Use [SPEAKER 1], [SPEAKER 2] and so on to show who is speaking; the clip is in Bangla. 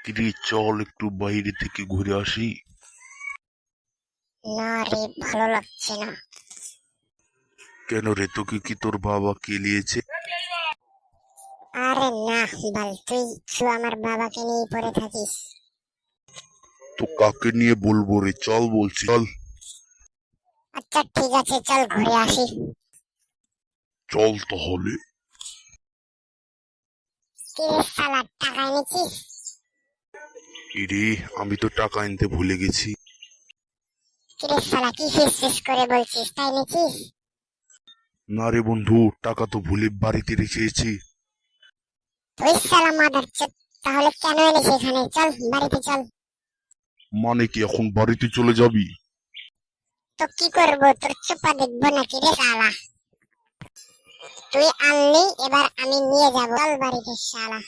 [SPEAKER 1] কিরে চল একটু বাইরে থেকে ঘুরে আসি।
[SPEAKER 2] না রে, ভালো লাগছে না।
[SPEAKER 1] কেন রে, তোকে কি তোর বাবা কেলিয়েছে?
[SPEAKER 2] আরে না বাল, তুই শুধু আমার বাবাকে নিয়ে পড়ে থাকিস।
[SPEAKER 1] তো কাকে নিয়ে বলবো রে, চল বলছি চল।
[SPEAKER 2] আচ্ছা ঠিক আছে, চল ঘুরে আসি।
[SPEAKER 1] চল তাহলে।
[SPEAKER 2] কিরে শালা, টাকা এনেছিস?
[SPEAKER 1] ইরে, আমি তো টাকা আনতে ভুলে গেছি।
[SPEAKER 2] কিরে শালা, কি ফিস করে বলছিস, তাই এনেছিস?
[SPEAKER 1] না রে বন্ধু, টাকা তো ভুলে বাড়িতে রেখেছি।
[SPEAKER 2] তুই শালা মাদারচোদ, তাহলে কেন এনেছিস এখানে? চল বাড়িতে চল।
[SPEAKER 1] মানে কি এখন বাড়িতে চলে যাবি?
[SPEAKER 2] তো কি করবো, তোর চোপা দেখবো নাকি রে শালা? তুই আনলি, এবার আমি নিয়ে যাবো। চল বাড়িতে শালা।